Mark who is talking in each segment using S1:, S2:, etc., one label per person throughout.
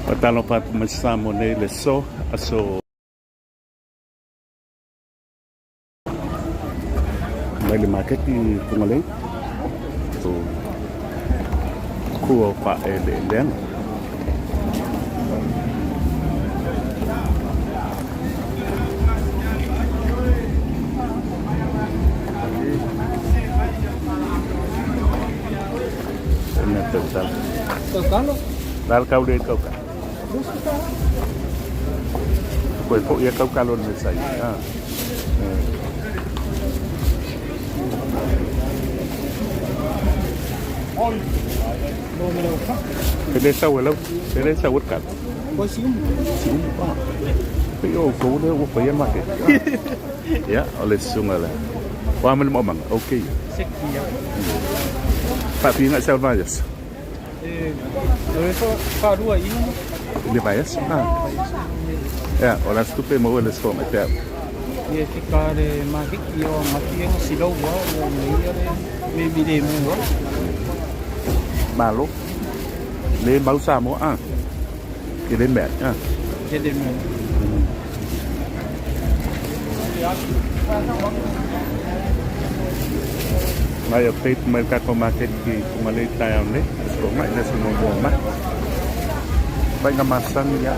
S1: Patalo pa mas Samoa Nei leso aso mai le market di Fugalei. So kuo pa ele leng. Ini total. Dal kau deh kau kan. Kue kok ya kau kalon saya. Cái sau rồi lâu, cái sau quất cả. Xíu quá. Cái ô cố đó có phải ăn mặc cái. Ya, oleh sungai lah. Wah, mau mang, oke. Pak Pi nggak sel bayas.
S2: Pak dua ini.
S1: Ini bayas? Ya, orang stupe mau oleh suami tiap.
S2: Dia kita de magik yo mati yang silau wah, ni dia mu.
S1: Malo lên báo Samoa cái lên mẹ nhá
S2: Jadi mu.
S1: Nah ya peit mereka market di Fugalei tayo ni so mai na semua bomba baik ngamasan ya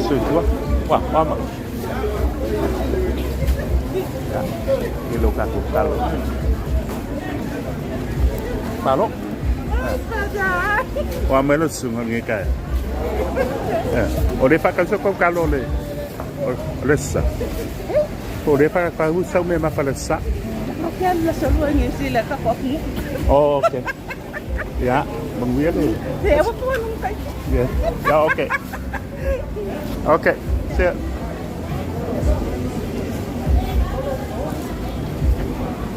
S1: itu wah lama ya kilo kaku kalo malo wah menos sungai ngekai oleh pakai sokong kalo le lesa oleh pakai kau sau memang lesa
S3: Kan la solo en sila ka ko mo.
S1: Oh, okay. Ya, mengwir ni.
S3: Saya apa pun nungkai.
S1: Ya. Ya, okay. Okay. Siap.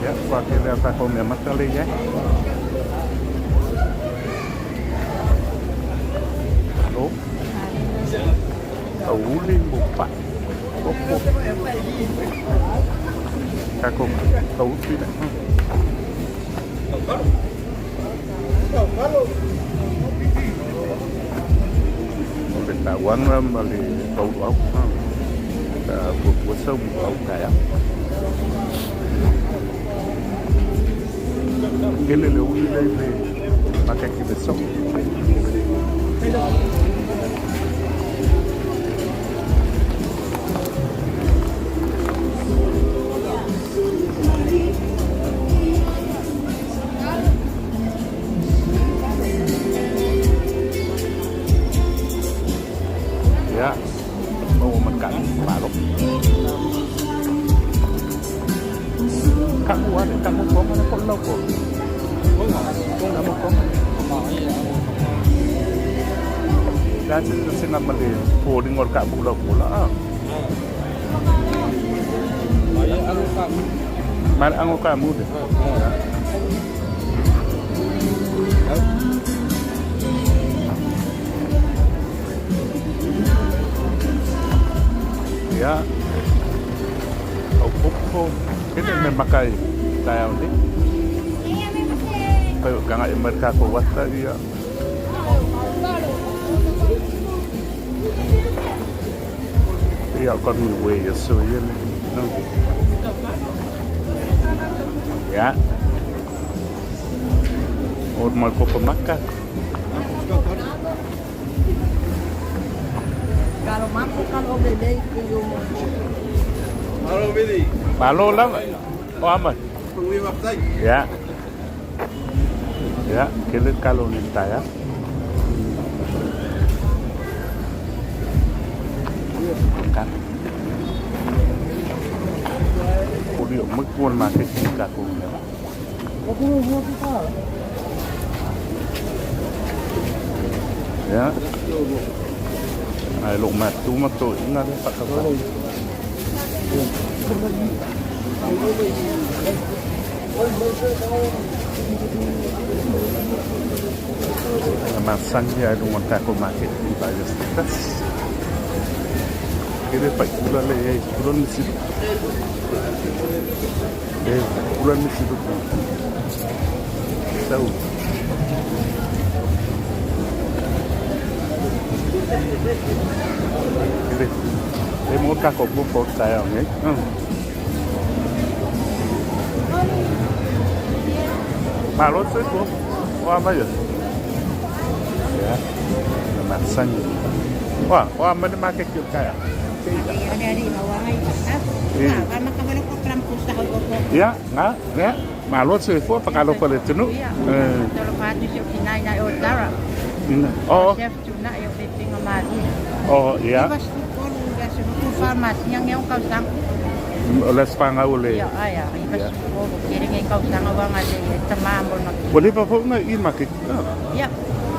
S1: Ya, wakil apa kau memang kali ya. Halo. Tahu ni buka. Opo. Kako tahu tidak. Pengetahuan balik tahu apa. Buat semua kaya. Ele le pakai kita besok. Ya, mau makan balok. Kamu kau mana kau lau kau? Kamu kau mana? Dah senang beli pudding orang kamu lau pula. Mana anggur kamu deh? Ya, kau ini memakai tayo ni. Pero kang mereka kuat tadi ya. Ya kon we ya so ya ni. Ya. Orang mau pemakan.
S3: Kalau mampu kalau beli itu
S2: Halo Billy.
S1: Malo lang. O aman. Ya. Ya, kilit kalau ni tayo. Kan. Udah mukul masih tinggal aku. Ya. Ay lumat tumato ina rin pakaba. Namasan dia dengan tako market di Bajas. Kira pai Fugalei puran misi. Puran misi tu. Tahu. Kira mau kakak buat saya ni. Malu tu tu. Wah apa ya? Ya. Masan. Wah mana makan kau kaya?
S3: Adik-adik bawa ai tak. Kan makan mana kau kampus tahu kau.
S1: Ya, ya. Malu tu tu kalau pada tu.
S3: Kalau padu siap sinai na otara.
S1: Oh.
S3: Chef tuna yo peping amadi.
S1: Oh, ya.
S3: Bas tu pun dah sebut farmasi yang kau sang.
S1: Oleh sepangau oleh.
S3: Ya, ya. Bas tu kiring yang kau sang awang ada temam nak.
S1: Boleh apa pun nak ini makan.
S3: Ya.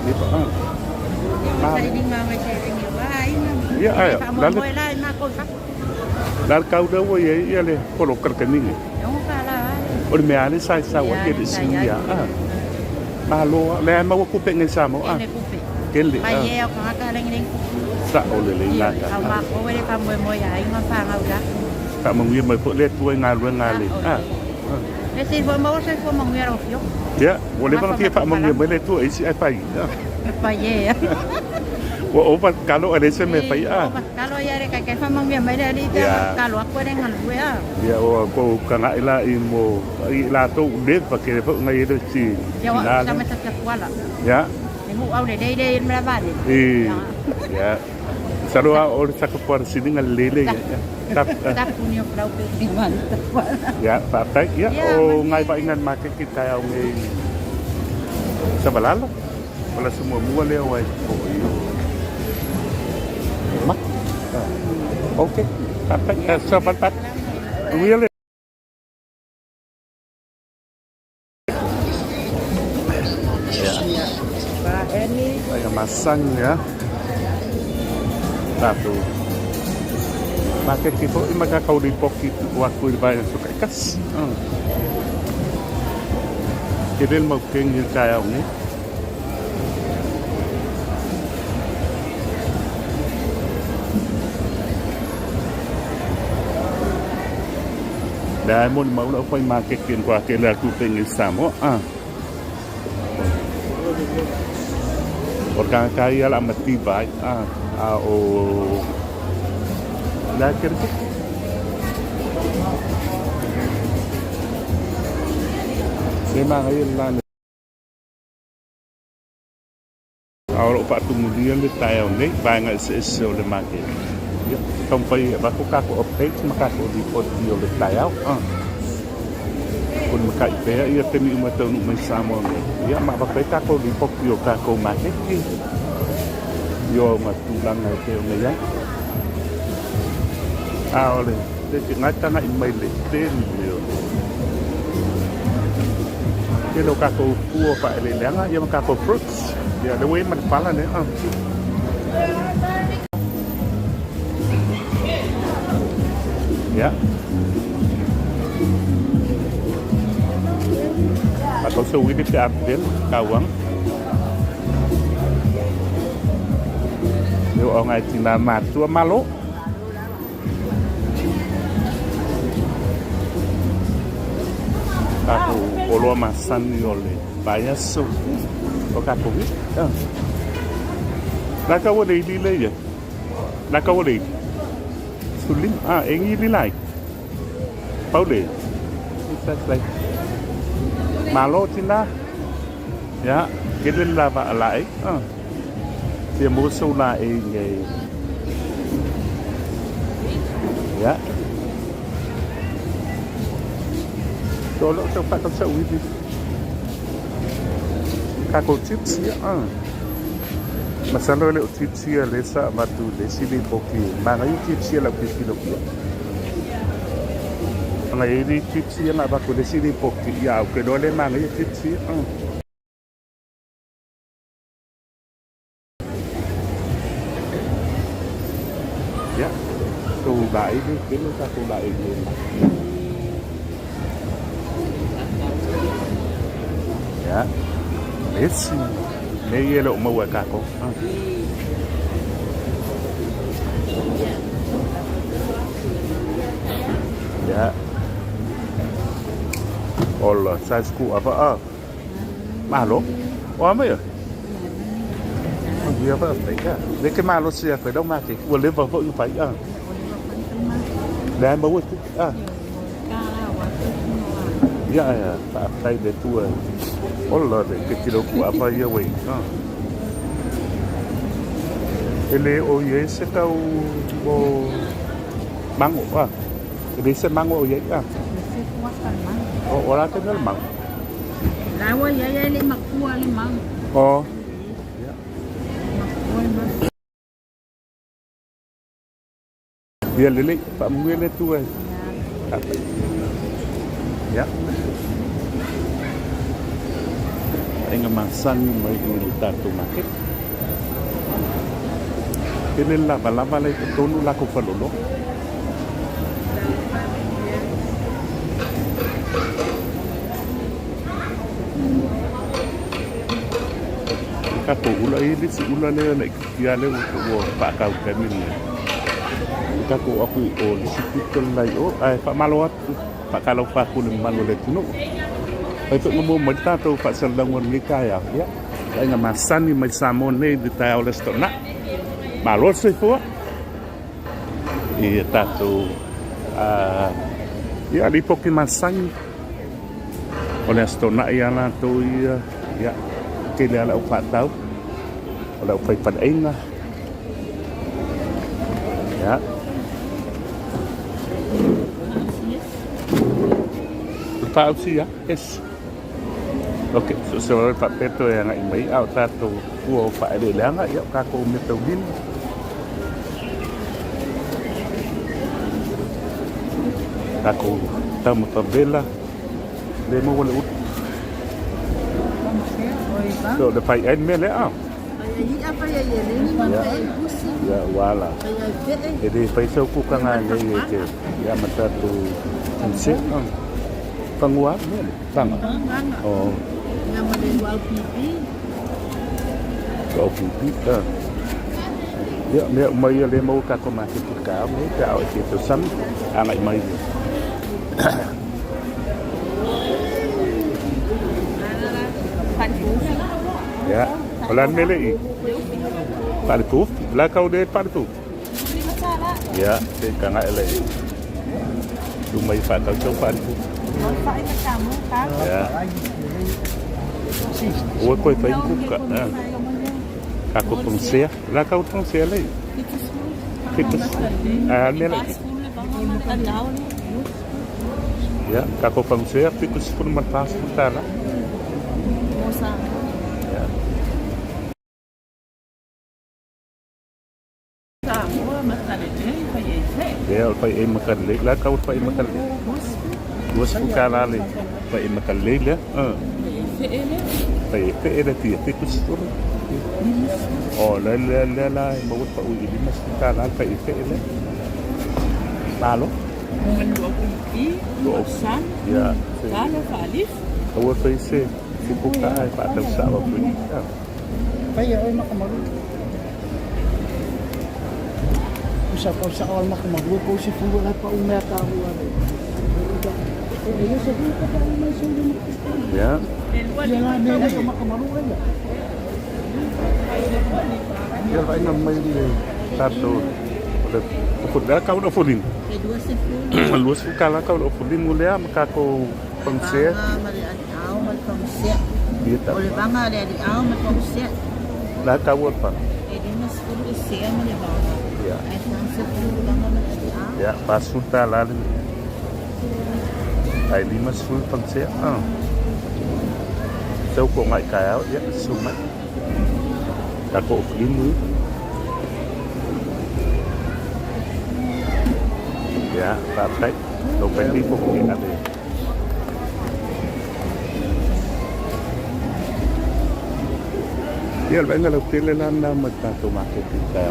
S1: Ni pa.
S3: Saya ini mama sharing yo lain.
S1: Ya, ayo.
S3: Lalu lain mak kau sak.
S1: Lalu kau dah wo ya le polo kerkening.
S3: Yang kalah.
S1: Oleh me ali sai wa ke di sini ya. Malo le mau ku pengen sama
S3: Ini kupi.
S1: Kele.
S3: Payah aku makan ring-ring.
S1: Sa oleh le la.
S3: เอามาโอ้ยทำมวยใหญ่มาฟังเอาละ
S1: Tak mengwi mai pok le tuai ngalui ngali.
S3: Le si fo mo se fo mo ngero yo.
S1: Ya, boleh bang dia pak mengwi mai le tu isi ai pai.
S3: Pa ye.
S1: Wo opa kalau ada seme pai
S3: Kalau ya re ka fa mo ngwe mai le di kalau aku dengan gue ya.
S1: Ya o ko kana ila imo ila tu de pakai pok ngai tu si.
S3: Ya sama tetap wala.
S1: Ya.
S3: Mu au de de melaban.
S1: Ya. Sarua orang cakap por sini ngalele ya.
S3: Tak punya plau ke di mana.
S1: Ya, pakai ya. Oh, ngai pak ingan makan kita yang ngai. Sebelah lah. Kalau semua mua lewat. Oh, iyo. Mak. Okey. Pakai sebentar. Wheel. Ya.
S3: Pak ini
S1: Saya masang ya. Satu. Pakai kipo maka kau di pocket waktu bayar suka kas. Jadi mau kengil kaya ni. Dah mau nak pergi market kian kuah kela aku pengen sama. Orang kaya lah mati baik. Oh. Dah kira. Memang ayat lah. Awak pak tunggu dia le tayo ni banyak sesuatu le market. Ya, sampai aku kaku update maka aku di pot dia le tayo. Pun maka ipe ya temi umata nu mesamo ni. Ya mak bakai kaku di pot dia kaku market ni. Yo matulang na teo na ya. Oleh, dia ngata na email le ten yo. Kalau kako puo pa le lenga ya kako fruits. Ya the way man pala ne. Ya. Atau sewi di apel kawang. Yo orang ai tina matu malo. Aku polo masan yole banyak su. Aku ni. Nak kau ada ini le ya. Nak kau ada. Sulim engi ni lai. Pau le. Kita lai. Malo tina. Ya, kita lava lai. Dia musuh lah ini. Ya. Tolong cepat kau ini. Kakak chips ya. Masalah le chips ya lesa batu le sini poki. Mana ini chips ya lebih kilo ya. Mana ini chips ya nak batu le sini poki. Ya, oke dole mana ini chips ya. Ya, tu đại đi, kiếm ra tu đại liền. Ya, Messi, ni yellow mau aku. Ya. Ola, saya suku apa? Malo. Oh, apa ya? Oh, dia apa? Baik. Dia ke malo sih, phải đâu mà cái boleh bawa you phải ah. Dan bawa tu ah. Ya ya, tak tay dia tu. Ola, cái kilo ku apa ya wei. Ah. Ele oye se kau bo mango ah. Ele se mango oye ah. Oh, orang kenal mang.
S3: Lawa ya lima kuah limang.
S1: Oh. Dia lele pak mungkin tu eh. Ya. Ingat masan mai kita tu market. Ini lah lama lagi tunu laku perlu. Kako ula ini si ula le kia le wo pak kau kami ni. Kako aku o sikitol lai o ai pak malawat pak kalau pak ku malu le tunu. Itu ngomong mereka tu pak selangwan mereka ya. Ingat masan ni mai Samoa Nei di tahu le stona. Malu sih tu. Iya tahu. Ya di pokin masan. Oleh stona ya lah tu ya. Kaya lah upat tahu, kalau upai pada ingat, ya. Tahu sih ya, yes. Okey, soal Pak Peto yang nak imai, awak tahu, gua Pak ada lah nggak, ya kaku metodin. Kaku tahu metodela, demo boleh ut. So lepas ini mele ah.
S3: Apa ya ini mana busi.
S1: Ya wala. Jadi paisau ku kangan ni ke. Ya mata tu insek ah. Penguat ni. Tang. Oh.
S3: Yang mana jual pipi.
S1: Jual pipi ah. Ya me mai le mau ka ko ma ki ka me ka o ki tu sam angai mai. Ya, pelan melek. Pak tu, lah kau dia pak tu. Ya, saya kangai lagi. Rumah pak kau coba tu. Ya. Oh, kau pergi buka. Aku pengsia, lah kau pengsia lagi. Kita, melek. Ya, kau pengsia, kita pun mentas mentara. Ya, pakai makan lek lah kau pakai makan lek. Dua Fugalei pakai makan lek ya. Pakai dia tikus tu. Oh, la mau pak uji di mas Fugalei pakai le. Lalu? Dua san. Ya. Lalu Alif. Kau pakai si Fugalei pak tahu siapa punya.
S2: Pakai makan malu. Sa awal makamagwa ko si Fugalei pa umata ako ano. Ano sa dito pa may sundo.
S1: Ya.
S2: Yan na sa makamaruan ya.
S1: Ya vai na mai de tato. Udah kau dah fulin. Luas Fugalei kau dah fulin mulai maka kau pengsia.
S3: Boleh bangga dia di awal pengsia.
S1: Lah kau apa?
S3: Ini mas kudu sia mana bangga.
S1: Ya. Ya, pasuta lalu. Ai 5 pengsia. Tahu kok ngai kaya ya sumat. Aku ini. Ya, pakai. Dopen di pokok ada. Ya, bengal hotel lana mata tu market kita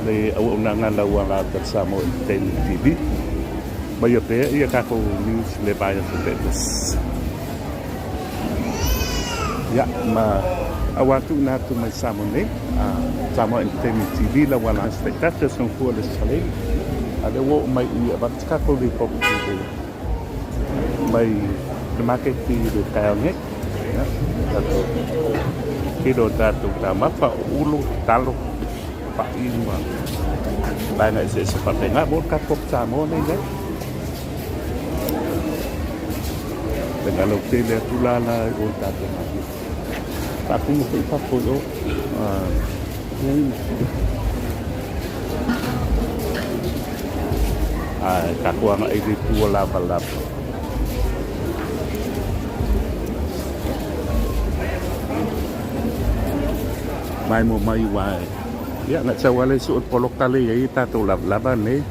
S1: le awak undangan lawan la bersama TV. Bayar dia ia kaku news le bayar sebelas. Ya, ma awak tu nak tu mai Samoa Nei, Samoa TV lawan la spectator semua le sekali. Ada awak mai ia baca kaku di pokok TV. May market di tayo ni. Kilo datu tama pa ulo talo pa ima. Bana seperti nggak buat kapok Samoa Nei kan? Dengan lokasi dia tulala utat lagi. Tapi mesti kapok yo. Kakuang ini tua lap. Mai mo mai wai. Ya nak cawale suut polok kali ya ita tu laban ni.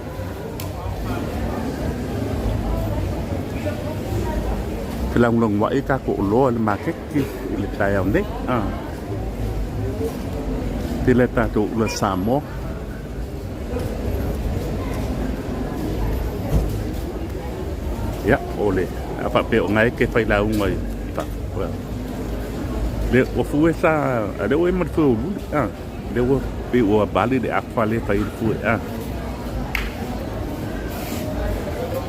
S1: Kelang long wai ka ko lo market ki ile tayo ni. Tileta tu le Samoa. Ya, oleh. Apa pe ngai ke fai lau ngai. Tak. Dia ofu esa, ada oi mat fu. Dia wo pe o bali de akfale fai fu.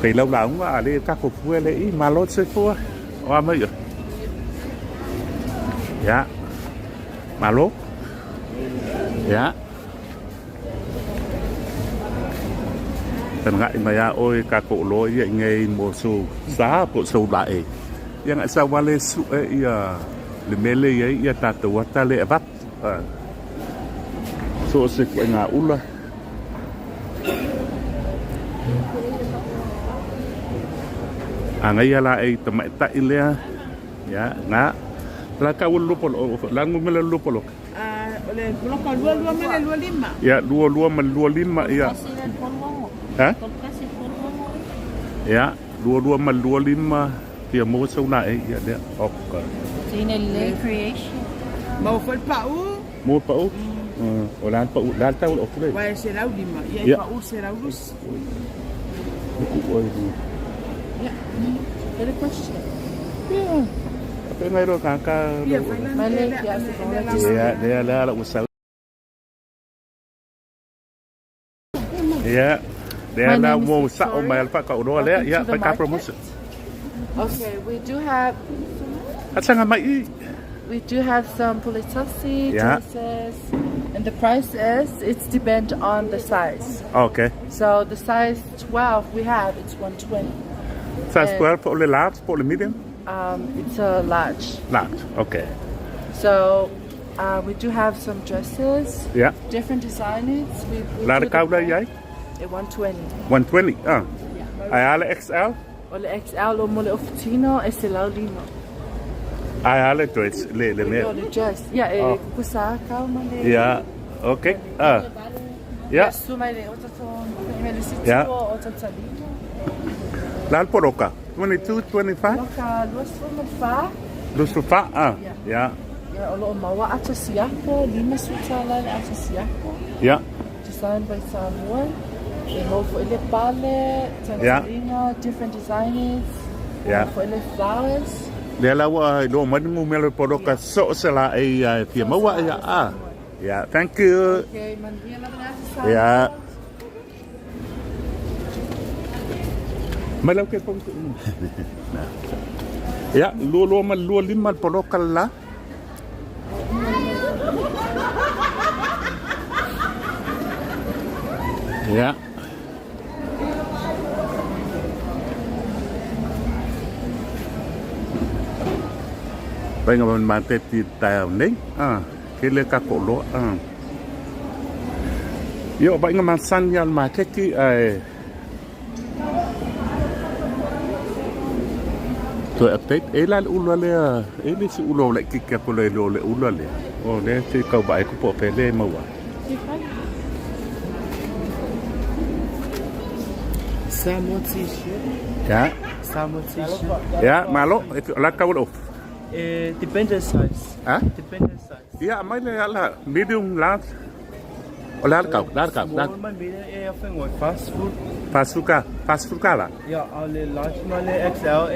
S1: Pe lau lau nga ale ka ko fu le I malo se fu. Wa mai. Ya. Malo. Ya. Tengah imaya oi kako lo ya ngai mo su sa po su lại yang asa wale su ya le mele ya tatu wata le abat so se nga ula ngai ala ai tamai ta ilea ya nga la ka ulu polo la ngumela lu polo
S3: Oleh blok dua mana 25.
S1: ya 25 ya hả? Dạ, đua mà 25 thì mua số này dạ đấy. Ok.
S3: Sinele creation. Mau fal pau.
S1: Mua pau. Olan pau dan tahu ok đấy.
S3: Wai serau 5. Ya pau serau 2. Ya. Ada question.
S1: Ya. Apa ngai ro kakak.
S3: Ya, mana
S1: ya dia lah usaha. Ya.
S3: My name is
S1: Victoria.
S4: Okay, we do have some politasi, dresses, and the price it's depend on the size.
S1: Okay.
S4: So the size 12 we have it's 120.
S1: Size 12 for the large, for the medium?
S4: It's a large.
S1: Large, okay.
S4: So we do have some dresses.
S1: Yeah.
S4: Different designs.
S1: Là cao đây vậy?
S4: 120.
S1: 120. Ai ala XL?
S4: Ole XL o mole oficina e se laulino.
S1: Ai ala dress le me.
S4: Ole dress. Yeah, kusa ka mole.
S1: Yeah. Okay. Yeah.
S4: Su mai le otaton. Mele sitio
S1: Yeah.
S4: otatalino.
S1: Lan poroka. 22, 25?
S4: Loka fa.
S1: Lusufa. Yeah.
S4: Ya olo mawa ata siako, lima sutala ata siako.
S1: Yeah.
S4: Designed by Samoa. For ile pale, Tanzania, different designs.
S1: Yeah.
S4: For ile flowers.
S1: Dia lawa do madu melo poroka so sela ai pia mawa ya. Yeah, thank you.
S4: Okay, mandia la benasa.
S1: Yeah. Malau ke pong. Ya, luo mal luo lima poroka la. Ya. Bây giờ mình mang tết thì tàu nính cái lê các cổ lỗ yêu bây giờ mang săn nhau mà cái rồi tết ấy là u lô lê ấy đi sự u lô lại kịch kẹp lời lô lại u lô lê ô đây thì cầu bài của bộ phê lê màu
S2: Samoa t-shirt.
S1: ya
S2: Samoa t-shirt.
S1: ya malo itu lah kau lô
S2: Depends on size. Depends on size.
S1: ya mấy là medium large large cậu
S2: Small man medium phải ngồi fast food.
S1: fast food cả là
S2: Ya, ale large man XL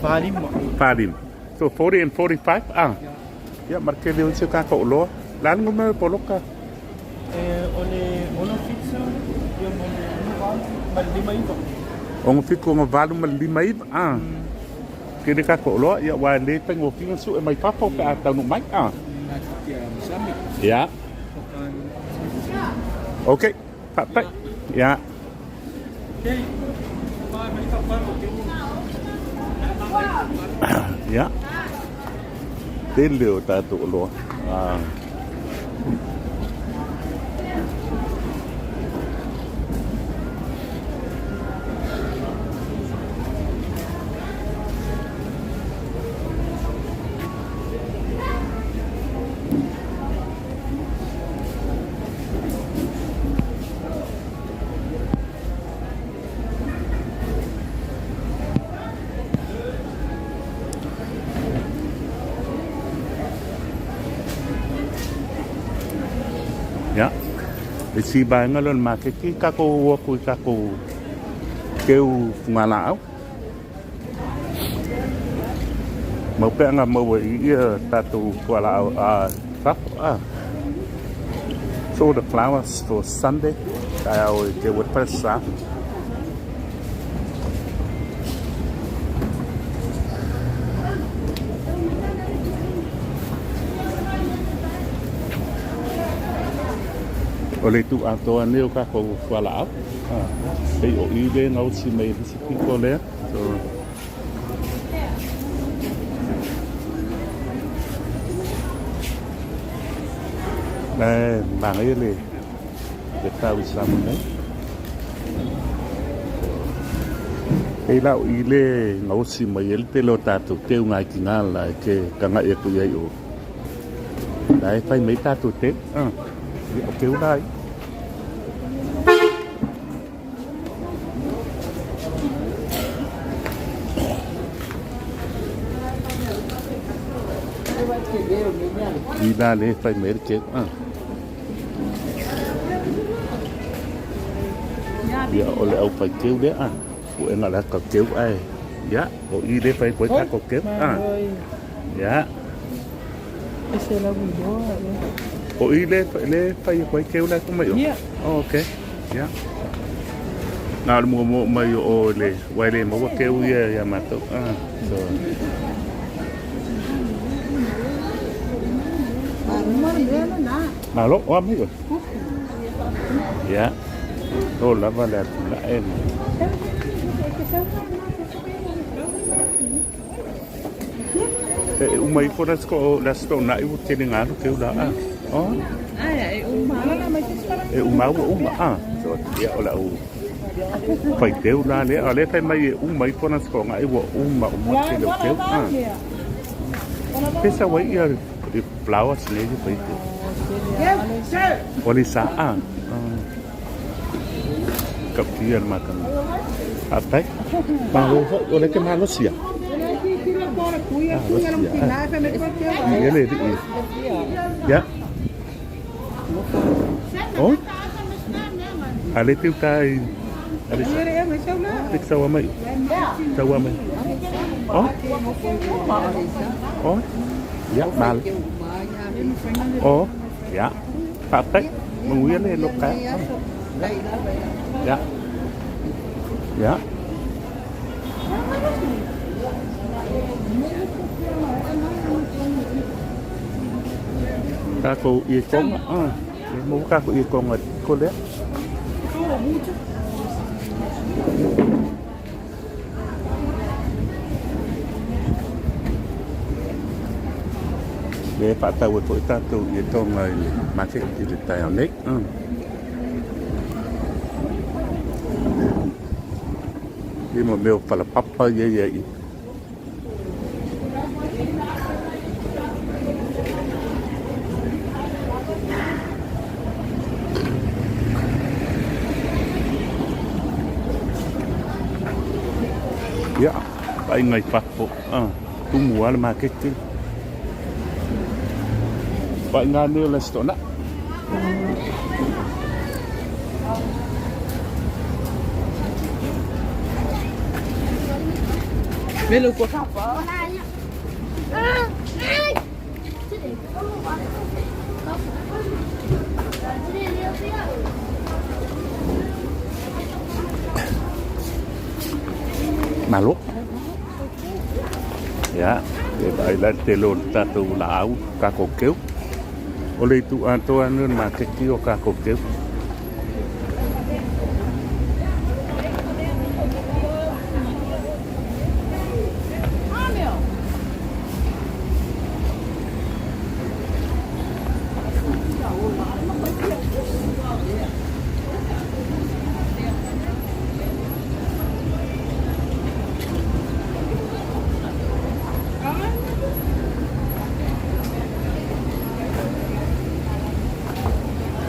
S2: fadim.
S1: Fadim. So 40 and 45 ya marke dia usia ka kau lô lan ngomel poloka
S2: Ole ono fixo. Yo mal lima itu.
S1: Onga fiku onga valu ma lima iwa. Kene ka ko loa ia wa le tango finga su e mai papa pe ata no mai. Ja. Okay. Pak. Ja. Ja. Tên liều ta tụ luôn. Ya. Di si ba ngalon makiki kako waku kako keu ngalao. Mau pe nga mau ia tatu kualao So the flowers for Sunday. I always get with first sa. Oleh tu atau ni oka ko kuala au. Ei o ile ngau si mai si ko le. So bang ai le. Kita Samoa Nei. Ei lau ile ngau si mai el te lo tatu te ngai kinala ke kanga e ku ye o. Dai fai mai tatu te. Kêu đây. Đi ra lấy phải mấy cái giờ oleh ông phải kêu đấy của em là có kêu ai dạ của y đấy phải với các có kêu dạ y lên phải quay kêu lại không mày ok dạ nào mua mày ô lên quay lên mua kêu ya mà tốt rồi nào lúc ôm hết rồi dạ thôi là vào là em mày có đã có nãy một cái ngán kêu đó máu rồi điệu là phải kêu ra đấy ở đây thấy mấy con nó có ngại bộ mà một cái đầu kêu thế sao vậy the flowers này phải có đi xa cặp tiền mà cần đấy mà ở đây cái nó xỉa cái này thì dạ ôi đây tiêu cay tích sâu mày dạ bà dạ phạm tích mà nguyên lên lúc cái dạ dạ các cô yêu con mua các cô yêu con rồi cô đấy để phát tàu với ta tụ như trong người mà sẽ đi được tài hòn nít đi mà miêu phải là papa vậy ya phải ngày phát phục tu mua là marketing vậy ngan nữa là store nè bên lục của khóc Malo. Ya, vậy là tê lồn ta tù là áo cá cổ kéo. Ô lê tụ an tô an nương mà cái kia cá cổ kéo.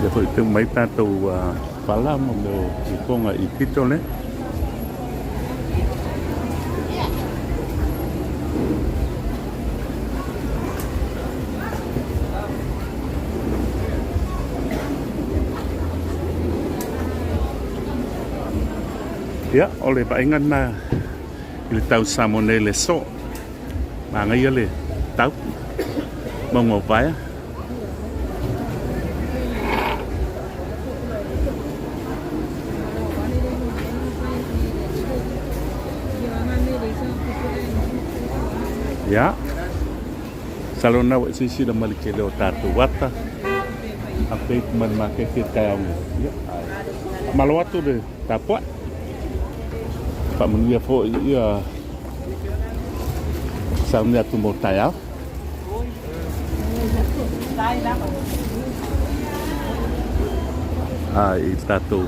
S1: Giờ phải từng mấy ta tù phá la một đồ thì con ở ít ít cho đấy. Ya, oleh Pak Ingan na ili tahu Samoa Nei leso. Mangai le tahu mau ngopai. Ya, salon na wak sisi dah malik kelo tatu wata. Apa itu memakai kita yang ya, malu waktu deh tapuat. Pak mengia fo ya, samnya tu mau tayar. Itu tu,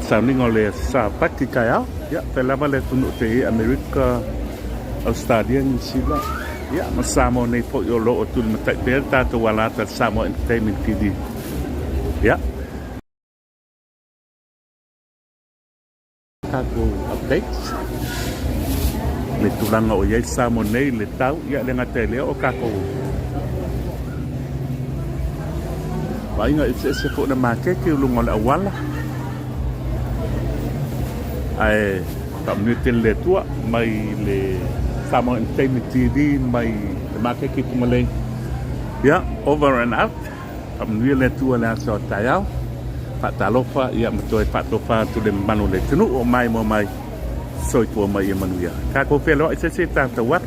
S1: samni ngoleh sahabat kikaya. Ya, pelama le tunuk te Amerika, Australia, New Zealand. Ya, Samoa Nei po yo lo otul matak belta tu walata Samoa Entertainment TV. Ya. Kago updates. Le tulang o ye Samoa Nei le tau ya le ngatele o kako. Wa inga ise po na make ke ulung ol awal. Ai community le tua mai le Samoa Entertainment TV mai make ke kumaleng. Ya, over and out. Community le tua la so tayau. Pak Talofa ia metoi Pak Tofa tu le manu le tunu o mai mo mai soi tua mai manuia. Ka ko felo ise ta tawat